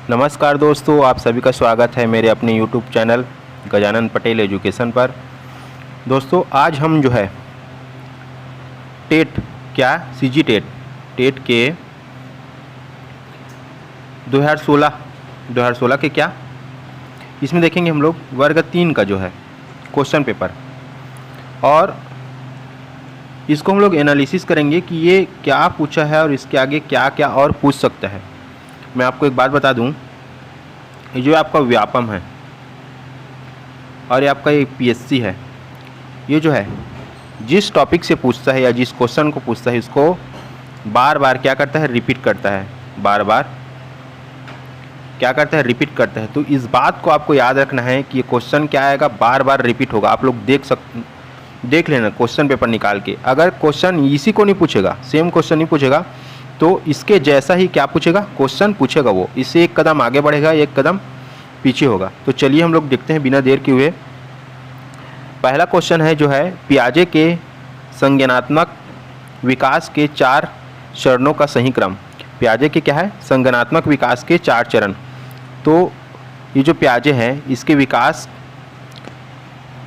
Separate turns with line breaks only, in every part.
नमस्कार दोस्तों, आप सभी का स्वागत है मेरे अपने YouTube channel Gajanan Patel education पर। दोस्तों आज हम जो है टेट सीजी टेट के 2016 के इसमें देखेंगे हम लोग वर्ग 3 का जो है क्वेश्चन पेपर, और इसको हम लोग एनालिसिस करेंगे कि ये क्या पूछा है और इसके आगे क्या क्या और पूछ सकता है। मैं आपको एक बात बता दूं, ये जो आपका व्यापम है और ये आपका ये पीएससी है, ये जो है जिस टॉपिक से पूछता है या जिस क्वेश्चन को पूछता है इसको बार बार क्या करता है, रिपीट करता है। बार बार क्या करता है, रिपीट करता है। तो इस बात को आपको याद रखना है कि ये क्वेश्चन क्या आएगा, बार बार रिपीट होगा। आप लोग देख लेना क्वेश्चन पेपर निकाल के। अगर क्वेश्चन इसी को नहीं पूछेगा, सेम क्वेश्चन नहीं पूछेगा, तो इसके जैसा ही क्या पूछेगा, क्वेश्चन पूछेगा। वो इससे एक कदम आगे बढ़ेगा, एक कदम पीछे होगा। तो चलिए हम लोग देखते हैं बिना देर किए हुए। पहला क्वेश्चन है जो है पियाजे के संज्ञानात्मक विकास के 4 चरणों का सही क्रम। पियाजे के क्या है, संज्ञानात्मक विकास के 4 चरण। तो ये जो पियाजे है इसके विकास,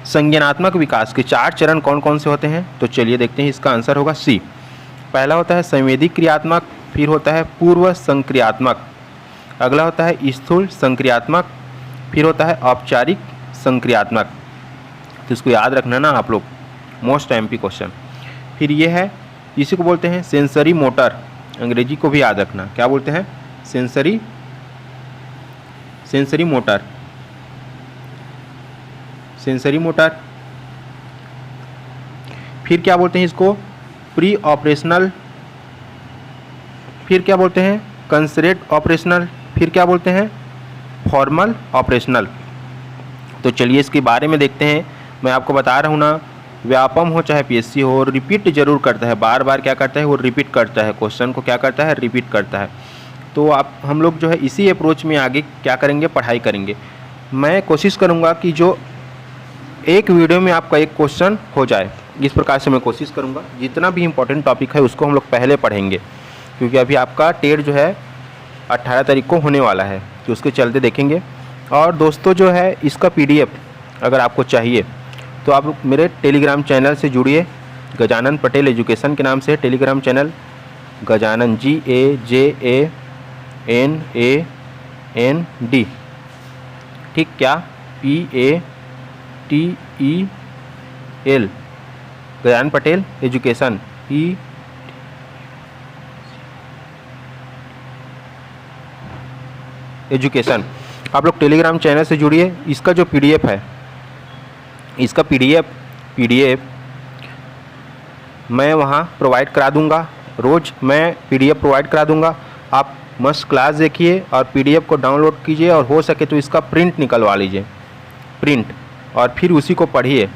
संज्ञानात्मक विकास के 4 चरण कौन कौन से होते हैं, तो चलिए देखते हैं। इसका आंसर होगा सी। पहला होता है संवेदी क्रियात्मक, फिर होता है पूर्व संक्रियात्मक, अगला होता है स्थूल संक्रियात्मक, फिर होता है औपचारिक संक्रियात्मक। तो इसको याद रखना ना आप लोग, मोस्ट एमपी क्वेश्चन। फिर ये है, इसी को बोलते हैं सेंसरी मोटर, अंग्रेजी को भी याद रखना। क्या बोलते हैं, सेंसरी मोटर, सेंसरी मोटर। फिर क्या बोलते हैं इसको, प्री ऑपरेशनल, फिर क्या बोलते हैं कंसरेट ऑपरेशनल, फिर क्या बोलते हैं फॉर्मल ऑपरेशनल। तो चलिए इसके बारे में देखते हैं। मैं आपको बता रहा हूँ ना, व्यापम हो चाहे पीएससी हो, रिपीट जरूर करता है। बार बार क्या करता है, वो रिपीट करता है क्वेश्चन को, क्या करता है, रिपीट करता है। तो हम लोग जो है इसी अप्रोच में आगे क्या करेंगे, पढ़ाई करेंगे। मैं कोशिश करूँगा कि जो एक वीडियो में आपका एक क्वेश्चन हो जाए, इस प्रकार से मैं कोशिश करूँगा। जितना भी इम्पोर्टेंट टॉपिक है उसको हम लोग पहले पढ़ेंगे, क्योंकि अभी आपका टेट जो है 18 तारीख को होने वाला है, तो उसके चलते देखेंगे। और दोस्तों जो है इसका पीडीएफ अगर आपको चाहिए तो आप मेरे टेलीग्राम चैनल से जुड़िए। गजानन पटेल एजुकेशन के नाम से टेलीग्राम चैनल, गजानन GAJANAND, ठीक, क्या PATEL, Gajanan Patel education education. आप लोग टेलीग्राम चैनल से जुड़िए। इसका जो पीडीएफ है, इसका पीडीएफ मैं वहाँ प्रोवाइड करा दूँगा। रोज़ मैं पीडीएफ प्रोवाइड करा दूँगा। आप मस्त क्लास देखिए और पीडीएफ को डाउनलोड कीजिए, और हो सके तो इसका प्रिंट निकलवा लीजिए, प्रिंट, और फिर उसी को पढ़िए।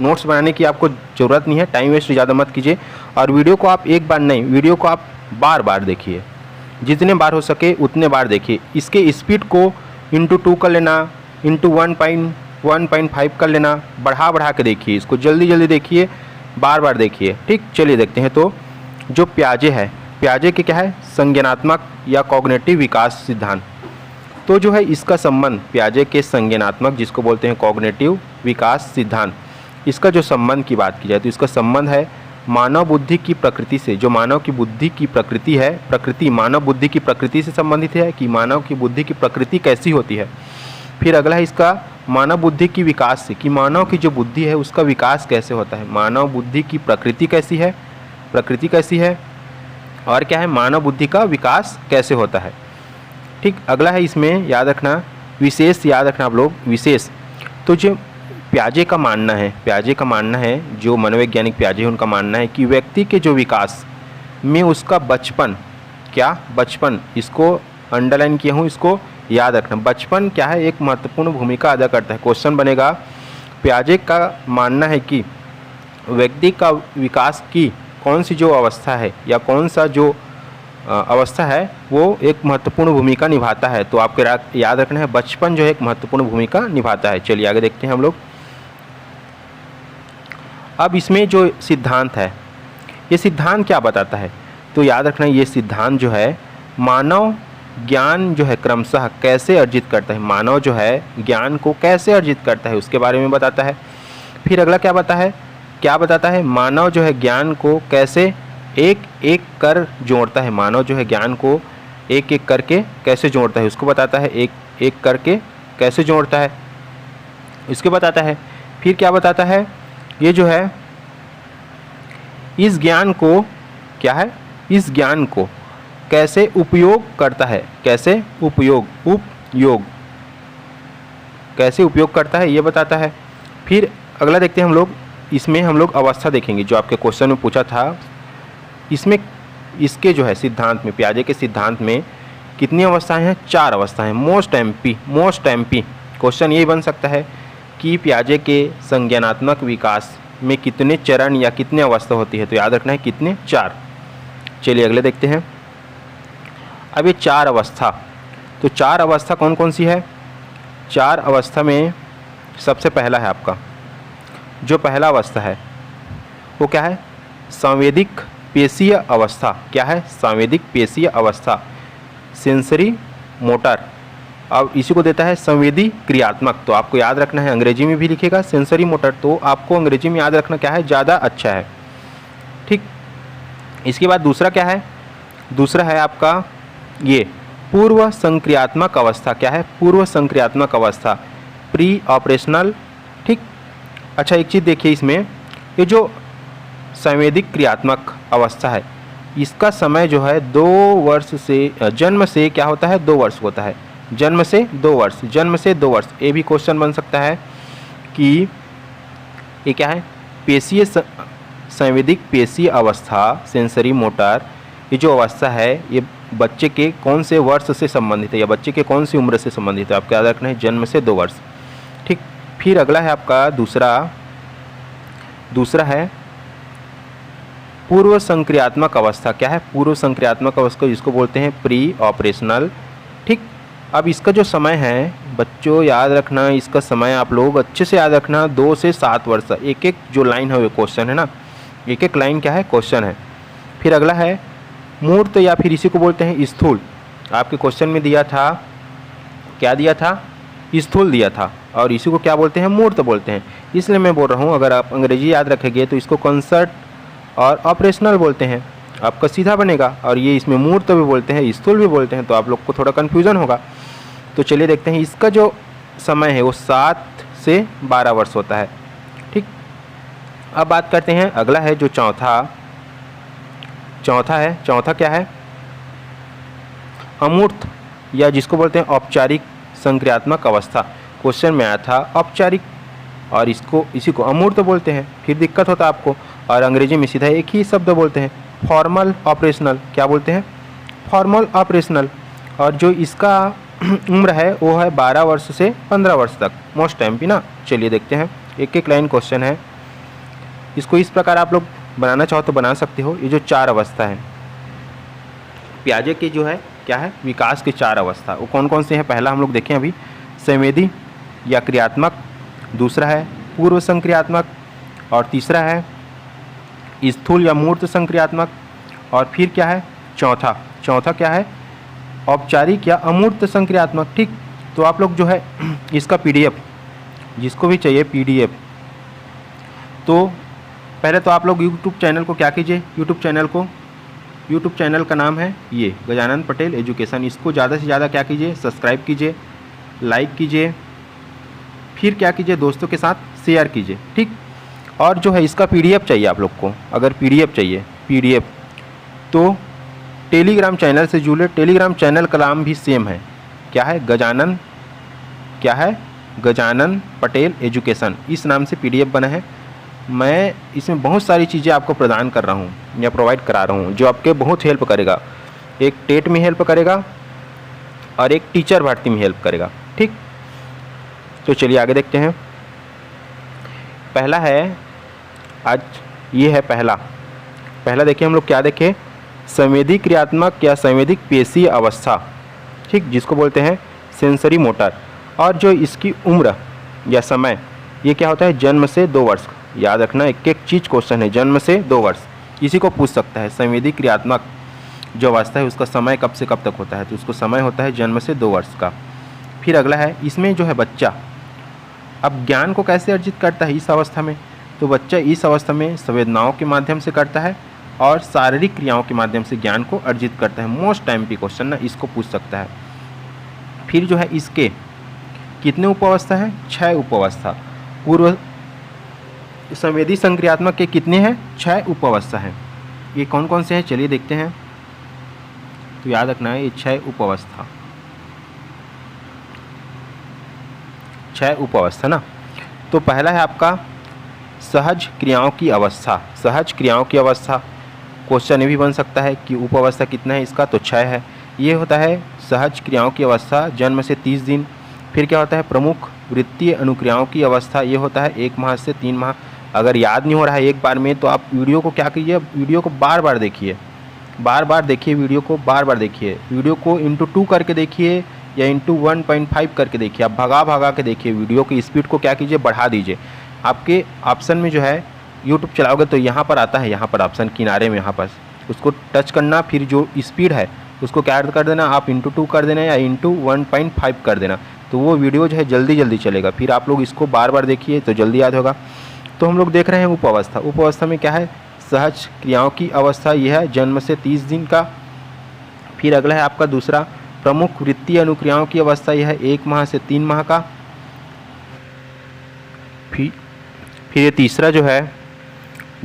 नोट्स बनाने की आपको ज़रूरत नहीं है, टाइम वेस्ट ज़्यादा मत कीजिए। और वीडियो को आप एक बार नहीं, वीडियो को आप बार बार देखिए, जितने बार हो सके उतने बार देखिए। इसके स्पीड को ×2 कर लेना, ×1.5 कर लेना, बढ़ा के देखिए। इसको जल्दी देखिए, बार बार देखिए, ठीक। चलिए देखते हैं। तो जो पियाजे है, पियाजे के क्या है, संज्ञानात्मक या कॉग्निटिव विकास सिद्धांत। तो जो है इसका संबंध पियाजे के संज्ञानात्मक, जिसको बोलते हैं कॉग्निटिव विकास सिद्धांत, इसका जो संबंध की बात की जाए तो इसका संबंध है मानव बुद्धि की प्रकृति से। जो मानव की बुद्धि की प्रकृति है, प्रकृति मानव बुद्धि की प्रकृति से संबंधित है कि मानव की बुद्धि की प्रकृति कैसी होती है। फिर अगला है इसका मानव बुद्धि की विकास से, कि मानव की जो बुद्धि है उसका विकास कैसे होता है। मानव बुद्धि की प्रकृति कैसी है, और क्या है, मानव बुद्धि का विकास कैसे होता है, ठीक। अगला है इसमें याद रखना, विशेष याद रखना आप लोग, विशेष। तो जो पियाजे का मानना है, जो मनोवैज्ञानिक पियाजे हैं उनका मानना है कि व्यक्ति के जो विकास में उसका बचपन, इसको अंडरलाइन किया हूँ, इसको याद रखना। बचपन क्या है, एक महत्वपूर्ण भूमिका अदा करता है। क्वेश्चन बनेगा, पियाजे का मानना है कि व्यक्ति का विकास की कौन सी जो अवस्था है या कौन सा जो अवस्था है वो एक महत्वपूर्ण भूमिका निभाता है। तो आपको याद रखना है, बचपन जो है एक महत्वपूर्ण भूमिका निभाता है। चलिए आगे देखते हैं हम लोग। अब इसमें जो सिद्धांत है, ये सिद्धांत क्या बताता है, तो याद रखना ये सिद्धांत जो है मानव ज्ञान जो है क्रमशः कैसे अर्जित करता है, मानव जो है ज्ञान को कैसे अर्जित करता है उसके बारे में बताता है। फिर अगला क्या बताता है, मानव जो है ज्ञान को कैसे एक एक कर जोड़ता है, मानव जो है ज्ञान को एक एक करके कैसे जोड़ता है उसको बताता है, एक एक करके कैसे जोड़ता है इसके बताता है। फिर क्या बताता है, ये जो है इस ज्ञान को क्या है, इस ज्ञान को कैसे उपयोग करता है, कैसे उपयोग कैसे उपयोग करता है ये बताता है। फिर अगला देखते हैं हम लोग, इसमें हम लोग अवस्था देखेंगे जो आपके क्वेश्चन में पूछा था। इसमें इसके जो है सिद्धांत में, पियाजे के सिद्धांत में कितनी अवस्थाएं हैं, 4 अवस्थाएं। मोस्ट एमपी क्वेश्चन यही बन सकता है कि पियाजे के संज्ञानात्मक विकास में कितने चरण या कितने अवस्था होती है, तो याद रखना है कितने, 4। चलिए अगले देखते हैं। अब ये 4 अवस्था, तो 4 अवस्था कौन कौन सी है। 4 अवस्था में सबसे पहला है आपका, जो पहला अवस्था है वो क्या है, संवेदिक पेशीय अवस्था। क्या है, संवेदिक पेशीय अवस्था, सेंसरी मोटर। अब इसी को देता है संवेदी क्रियात्मक। तो आपको याद रखना है, अंग्रेजी में भी लिखेगा सेंसरी मोटर, तो आपको अंग्रेजी में याद रखना क्या है, ज़्यादा अच्छा है। ठीक, इसके बाद दूसरा क्या है, दूसरा है आपका ये पूर्व संक्रियात्मक अवस्था। क्या है, पूर्व संक्रियात्मक अवस्था, प्री ऑपरेशनल। ठीक, अच्छा एक चीज़ देखिए इसमें, ये जो संवेदिक क्रियात्मक अवस्था है इसका समय जो है 2 वर्ष से, जन्म से क्या होता है, 2 वर्ष होता है, जन्म से 2 वर्ष, जन्म से 2 वर्ष। ये भी क्वेश्चन बन सकता है कि ये क्या है, पेशीय संवेदिक पेशीय अवस्था, सेंसरी मोटर, ये जो अवस्था है ये बच्चे के कौन से वर्ष से संबंधित है या बच्चे के कौन सी उम्र से संबंधित है, आपको याद रखना है जन्म से 2 वर्ष। ठीक, फिर अगला है आपका दूसरा है पूर्व संक्रियात्मक अवस्था। क्या है, पूर्व संक्रियात्मक अवस्था जिसको बोलते हैं प्री ऑपरेशनल। ठीक, अब इसका जो समय है बच्चों याद रखना, इसका समय आप लोग अच्छे से याद रखना, 2 से 7 वर्ष। एक एक जो लाइन है वो क्वेश्चन है ना, एक एक लाइन क्या है, क्वेश्चन है। फिर अगला है मूर्त या फिर इसी को बोलते हैं स्थूल। आपके क्वेश्चन में दिया था, क्या दिया था, स्थूल दिया था, और इसी को क्या बोलते हैं, मूर्त बोलते हैं। इसलिए मैं बोल रहा हूँ अगर आप अंग्रेजी याद रखेंगे तो इसको कंसर्ट और ऑपरेशनल बोलते हैं, आपका सीधा बनेगा। और ये इसमें मूर्त भी बोलते हैं, स्थूल भी बोलते हैं, तो आप लोग को थोड़ा कन्फ्यूज़न होगा। तो चलिए देखते हैं, इसका जो समय है वो 7 से 12 वर्ष होता है। ठीक, अब बात करते हैं, अगला है जो चौथा क्या है, अमूर्त या जिसको बोलते हैं औपचारिक संक्रियात्मक अवस्था। क्वेश्चन में आया था औपचारिक, और इसी को अमूर्त बोलते हैं। फिर दिक्कत होता है आपको, और अंग्रेजी में सीधा एक ही शब्द बोलते हैं, फॉर्मल ऑपरेशनल। क्या बोलते हैं, फॉर्मल ऑपरेशनल। और जो इसका उम्र है वो है 12 वर्ष से 15 वर्ष तक, मोस्ट एमपी ना। चलिए देखते हैं, एक एक लाइन क्वेश्चन है, इसको इस प्रकार आप लोग बनाना चाहो तो बना सकते हो। ये जो 4 अवस्था है पियाजे के जो है क्या है, विकास के 4 अवस्था, वो कौन कौन से हैं। पहला हम लोग देखें अभी, संवेदी या क्रियात्मक, दूसरा है पूर्व संक्रियात्मक, और तीसरा है स्थूल या मूर्त संक्रियात्मक, और फिर क्या है, चौथा क्या है, औपचारिक या अमूर्त संक्रियात्मक। ठीक, तो आप लोग जो है इसका PDF, जिसको भी चाहिए PDF, तो पहले तो आप लोग YouTube चैनल को क्या कीजिए, YouTube चैनल का नाम है ये गजानन पटेल एजुकेशन। इसको ज़्यादा से ज़्यादा क्या कीजिए, सब्सक्राइब कीजिए, लाइक कीजिए, फिर क्या कीजिए, दोस्तों के साथ शेयर कीजिए। ठीक, और जो है इसका PDF चाहिए आप लोग को, अगर PDF चाहिए PDF तो टेलीग्राम चैनल से जुड़े। टेलीग्राम चैनल का नाम भी सेम है, क्या है, गजानन पटेल एजुकेशन, इस नाम से PDF बना है। मैं इसमें बहुत सारी चीज़ें आपको प्रदान कर रहा हूँ या प्रोवाइड करा रहा हूँ, जो आपके बहुत हेल्प करेगा। एक टेट में हेल्प करेगा और एक टीचर भर्ती में हेल्प करेगा। ठीक, तो चलिए आगे देखते हैं। पहला है, आज ये है पहला देखिए हम लोग क्या देखें, संवेदी क्रियात्मक या संवेदिक पेशीय अवस्था। ठीक, जिसको बोलते हैं सेंसरी मोटर। और जो इसकी उम्र या समय, ये क्या होता है, जन्म से 2 वर्ष। याद रखना, एक एक चीज़ क्वेश्चन है, जन्म से 2 वर्ष, इसी को पूछ सकता है, संवेदी क्रियात्मक। जो अवस्था है उसका समय कब से कब तक होता है, तो उसको समय होता है जन्म से 2 वर्ष का। फिर अगला है, इसमें जो है बच्चा अब ज्ञान को कैसे अर्जित करता है इस अवस्था में, तो बच्चा इस अवस्था में संवेदनाओं के माध्यम से करता है और शारीरिक क्रियाओं के माध्यम से ज्ञान को अर्जित करता है। मोस्ट टाइम पे क्वेश्चन ना इसको पूछ सकता है। फिर जो है इसके कितने उपावस्था है, 6 उपावस्था। पूर्व संवेदी संक्रियात्मक के कितने हैं, 6 उपावस्था हैं। ये कौन कौन से हैं चलिए देखते हैं। तो याद रखना है ये 6 उपावस्था, 6 उपावस्था ना। तो पहला है आपका सहज क्रियाओं की अवस्था। सहज क्रियाओं की अवस्था क्वेश्चन ये भी बन सकता है कि उपावस्था कितना है इसका, तो 6 है। ये होता है सहज क्रियाओं की अवस्था जन्म से 30 दिन। फिर क्या होता है प्रमुख वृत्तीय अनुक्रियाओं की अवस्था, ये होता है 1 माह से 3 माह। अगर याद नहीं हो रहा है एक बार में तो आप वीडियो को क्या कीजिए, वीडियो को बार बार देखिए, बार बार देखिए वीडियो को, बार बार देखिए वीडियो को × 2 करके देखिए या × 1.5 करके देखिए। आप भगा भगा के देखिए, वीडियो की स्पीड को क्या कीजिए, बढ़ा दीजिए। आपके ऑप्शन में जो है यूट्यूब चलाओगे तो यहाँ पर आता है, यहाँ पर ऑप्शन किनारे में, यहाँ पर उसको टच करना, फिर जो स्पीड है उसको क्या कर देना, आप × 2 कर देना या × 1.5 कर देना, तो वो वीडियो जो है जल्दी जल्दी चलेगा। फिर आप लोग इसको बार बार देखिए तो जल्दी याद होगा। तो हम लोग देख रहे हैं उपावस्था। उपावस्था में क्या है, सहज क्रियाओं की अवस्था, यह है जन्म से 30 दिन का। फिर अगला है आपका दूसरा प्रमुख वृत्तीय अनुक्रियाओं की अवस्था, यह है 1 माह से 3 माह का। फिर ये तीसरा जो है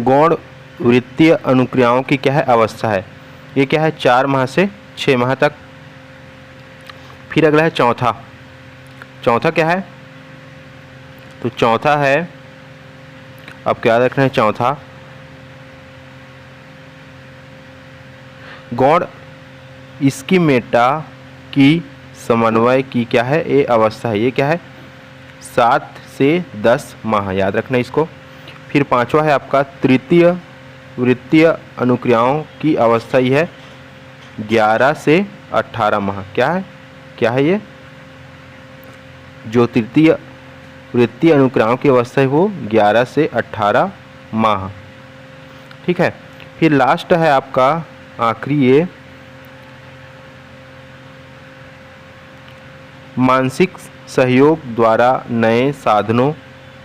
गौण वृत्तीय अनुक्रियाओं की क्या है अवस्था है, ये क्या है 4 माह से 6 माह तक। फिर अगला है चौथा। चौथा क्या है, तो चौथा है, अब क्या रखना है, चौथा गौण स्कीमेटा की समन्वय की क्या है ये अवस्था है, ये क्या है 7 से 10 माह, याद रखना इसको। फिर पांचवा है आपका तृतीय वृत्तीय अनुक्रियाओं की अवस्था, यह है 11 से 18 माह। क्या है ये, जो तृतीय वृत्तीय अनुक्रियाओं की अवस्था है वो 11 से 18 माह, ठीक है। फिर लास्ट है आपका आखिरी ये मानसिक सहयोग द्वारा नए साधनों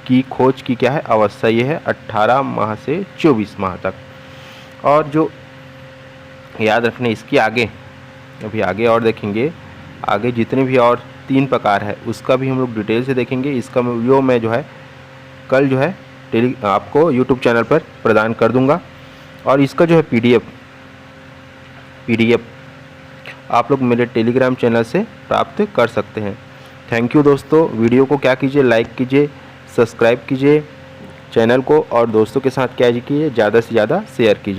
की खोज की क्या है अवस्था, ये है 18 माह से 24 माह तक। और जो याद रखने इसके आगे, अभी आगे और देखेंगे, आगे जितने भी और 3 प्रकार है उसका भी हम लोग डिटेल से देखेंगे। इसका वीडियो मैं जो है कल जो है आपको यूट्यूब चैनल पर प्रदान कर दूंगा। और इसका जो है पीडीएफ आप लोग मेरे टेलीग्राम चैनल से प्राप्त कर सकते हैं। थैंक यू दोस्तों। वीडियो को क्या कीजिए, लाइक कीजिए, सब्सक्राइब कीजिए चैनल को, और दोस्तों के साथ क्या कीजिए, ज़्यादा से ज़्यादा शेयर कीजिए।